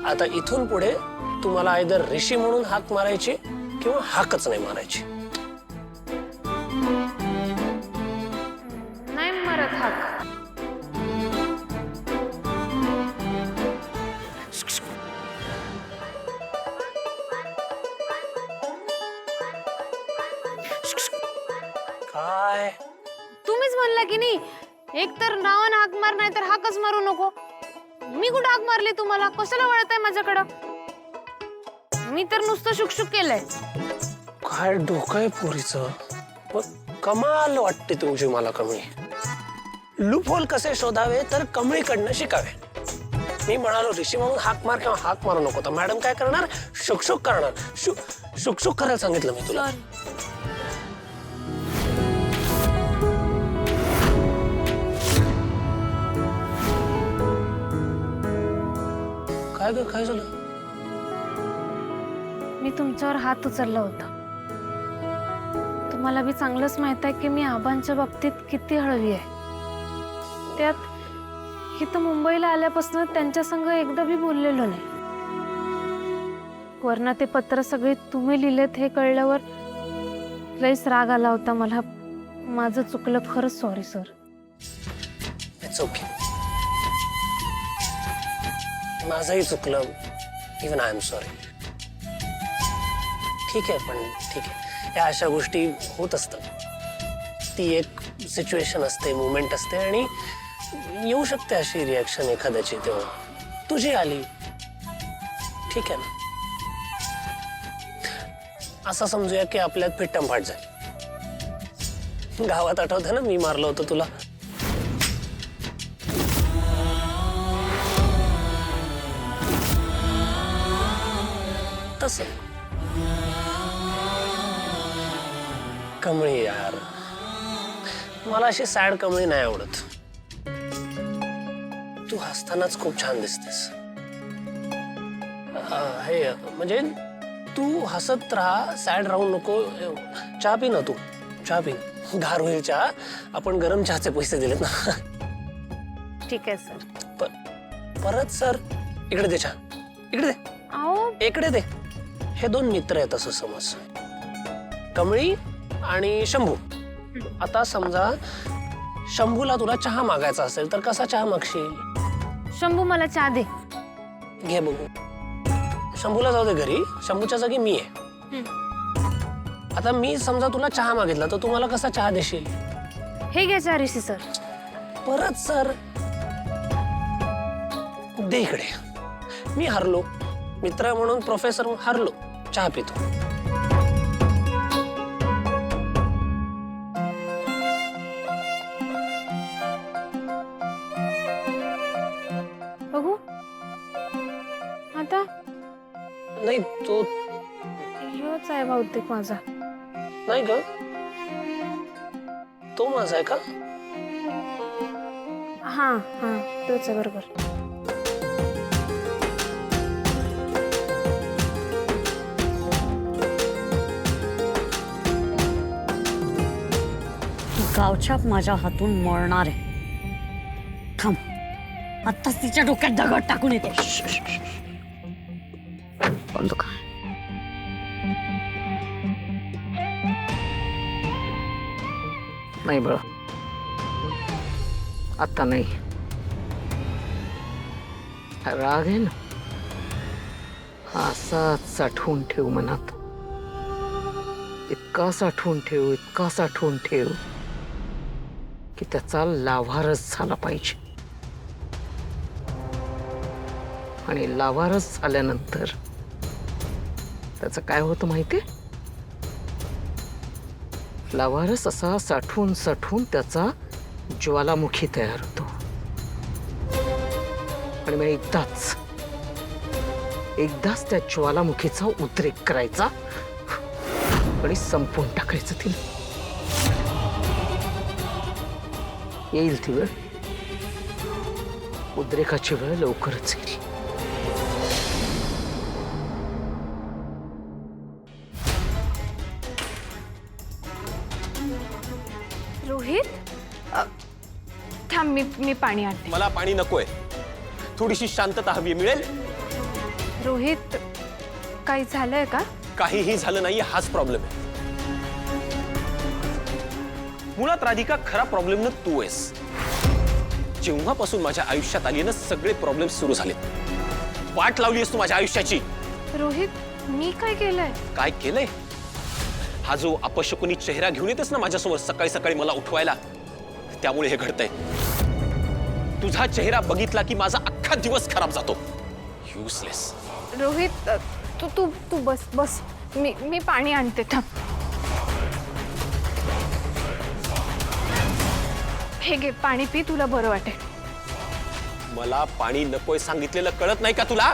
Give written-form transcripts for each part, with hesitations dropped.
आता इथून पुढे तुम्हाला आयदर ऋषी म्हणून हाक मारायची किंवा हाकच नाही मारायची. नाही मारत हाक. काय तुम्हीच म्हणला की नाही, एक तर नावानं हाक मार, नाही तर हाकच मारू नको. मी कुठं हाक मारली तुम्हाला? कशाला वळताय माझ्याकडं? मी तर नुसतं शुकशुक केलंय. काय डोकं आहे पोरीचं. कमाल वाटते तुमची मला कमळी. लूपहोल कसे शोधावे तर कमळीकडनं शिकावे. मी म्हणालो ऋषी म्हणून हाक मार किंवा हाक मारू नको, तर मॅडम काय करणार? शुकशुक करणार. शुकशुक करायला सांगितलं मी तुला. काय ग, काय झालं? मी तुमच्यावर हात उचलला होता. तुम्हाला बी चांगलंच माहित आहे की मी आबांच्या बाबतीत किती हळवी आहे. त्यात इथं मुंबईला आल्यापासून त्यांच्या संग एकदा बी बोललेलो नाही. वरना ते पत्र सगळे तुम्ही लिहिलेत हे कळल्यावर लईच राग आला होता मला. माझं चुकलं, खरंच सॉरी सर. It's okay. माझंही चुकलं. Even I am sorry. ठीक आहे, पण ठीक आहे. या अशा गोष्टी होत असतात. ती एक सिच्युएशन असते, मुवमेंट असते आणि येऊ शकते अशी रिॲक्शन एखाद्याची. तेव्हा तुझी आली, ठीक आहे ना. असं समजूया की आपल्यात फिट्टमफाट झाली. गावात आठवतं ना मी मारलं होतं तुला. तसं कमळी यार, मला अशी सॅड कमळी नाही आवडत. तू हसतानाच खूप छान दिसतेस. हे म्हणजे तू हसत राहा, सॅड राहू नको. चहा पी ना तू. चहा पी. गार होईल चहा. आपण गरम चहाचे पैसे दिलेत ना. ठीक आहे सर. परत सर. इकडे दे चहा. इकडे दे. आओ, इकडे दे. हे दोन मित्र आहेत असं समज, कमळी आणि शंभू. आता समजा शंभूला तुला चहा मागायचा असेल तर कसा चहा मागशील? शंभू मला चहा दे. घे बघू. शंभूला जाऊ दे घरी. शंभूच्या जागी मी आहे. आता मी समजा तुला चहा मागितला तर तू मला कसा चहा देशील? हे घ्या चहा ऋषी सर. परत सर. दे इकडे. मी हारलो. मित्र म्हणून प्रोफेसर हारलो. चहा पितो. बघू आता. नाही तो ह्योच आहे बहुतेक माझा. नाही ग, तो माझा आहे का? हा हा, तोच आहे बरोबर. गावछाप माझ्या हातून मरणार आहे. थांब, आत्ताच तिच्या डोक्यात दगड टाकून येते. बंद कर. नाही बळ, आता नाही. राग आहे ना, असाच साठवून ठेव मनात. इतका साठवून ठेव, इतका साठवून ठेव की त्याचा लावारस झाला पाहिजे. आणि लावारस झाल्यानंतर त्याचं काय होतं माहितीये? लावारस असा साठवून साठवून त्याचा ज्वालामुखी तयार होतो. आणि मग एकदाच त्या ज्वालामुखीचा उद्रेक करायचा आणि संपवून टाकायचं तिला. येईल ती वेळ. उद्रेकाची वेळ लवकरच येईल. रोहित, थांब, मी पाणी आणते. मला पाणी नकोय. थोडीशी शांतता हवी. मिळेल? रोहित, काही झालंय का? काहीही झालं नाही हाच प्रॉब्लेम आहे. मुळात राधिका खरा प्रॉब्लेम ना तू आहेस. जेव्हापासून माझ्या आयुष्यात आली ना सगळे प्रॉब्लेम सुरू झालेत. वाट लावलीस तू माझ्या आयुष्याची. रोहित, मी काय केलंय? काय केलंय? हा जो अपशकुनी चेहरा घेऊन येतेस ना माझ्यासमोर सकाळी सकाळी मला उठवायला, त्यामुळे हे घडतंय. तुझा चेहरा बघितला की माझा अख्खा दिवस खराब जातो. युजलेस. रोहित, तू तू तू बस बस. मी पाणी आणते, थांब. हे घे पाणी पी, तुला बरं वाटेल. मला पाणी नकोय सांगितलेलं कळत नाही का तुला?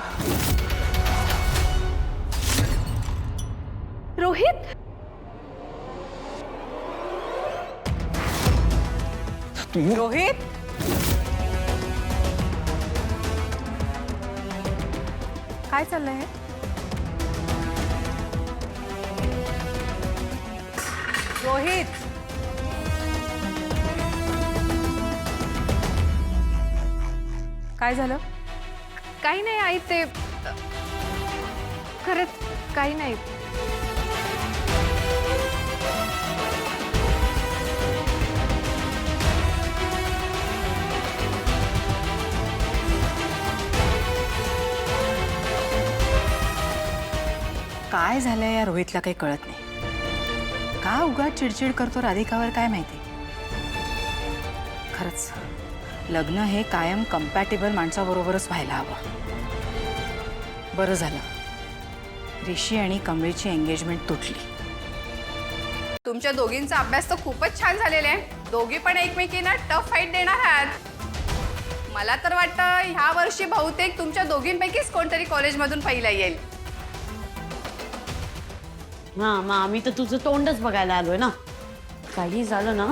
रोहित, रोहित, काय चाललंय हे? रोहित, काय झालं? काही नाही आई, ते खरंच काही नाही. काय झालंय या रोहितला काही कळत नाही. का उगाच चिडचिड करतो राधिकावर काय माहिती. खरंच लग्न हे कायम कम्पॅटेबल माणसाबरोबरच व्हायला हवं. बरं झालं ऋषी आणि कमळीची एंगेजमेंट तुटली. तुमच्या दोघींचा अभ्यास तर खूपच छान झालेला आहे. दोघी पण एकमेकींना टफ फाईट देणार आहात. मला तर वाटतं ह्या वर्षी बहुतेक तुमच्या दोघींपैकीच कोणतरी कॉलेजमधून पहिला येईल. हा मग आम्ही तर तुझं तोंडच बघायला आलोय ना. काही झालं ना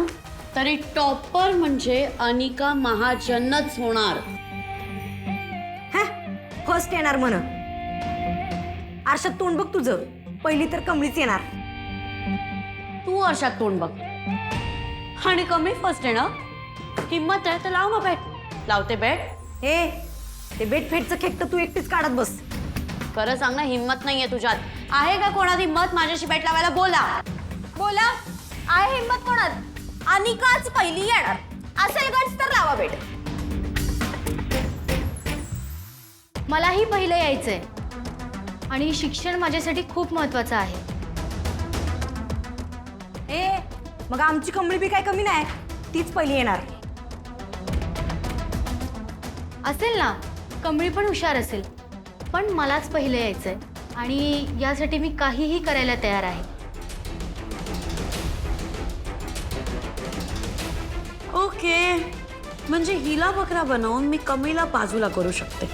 तरी टॉपर म्हणजे अनिका महाजनच होणार. फर्स्ट येणार म्हण. आरशात तोंड बघ तुझं. पहिली तर कमळीच येणार. तू वर्षात तोंड बघ आणि कमी फर्स्ट आहे ना. हिम्मत आहे तर लाव ना बेट. लावते बेट. हे ते बेट फेटचं खेक तर तू एकटीच काढत बस. खरं सांग ना, हिम्मत नाहीये तुझ्यात. आहे का कोणात हिम्मत माझ्याशी बेट लावायला? बोला बोला, आहे हिम्मत कोणात? अनिकाच पहिली येणार असेल गट्स तर लावा बेट. मलाही पहिलं यायचंय आणि शिक्षण माझ्यासाठी खूप महत्वाचं आहे. ए मग आमची कमळी बी काय कमी नाही. तीच पहिली येणार. असेल ना, कमळी पण हुशार असेल, पण मलाच पहिलं यायचंय आणि यासाठी मी काहीही करायला तयार आहे. ओके, म्हणजे हिला बकरा बनवून मी कमीला बाजूला करू शकते.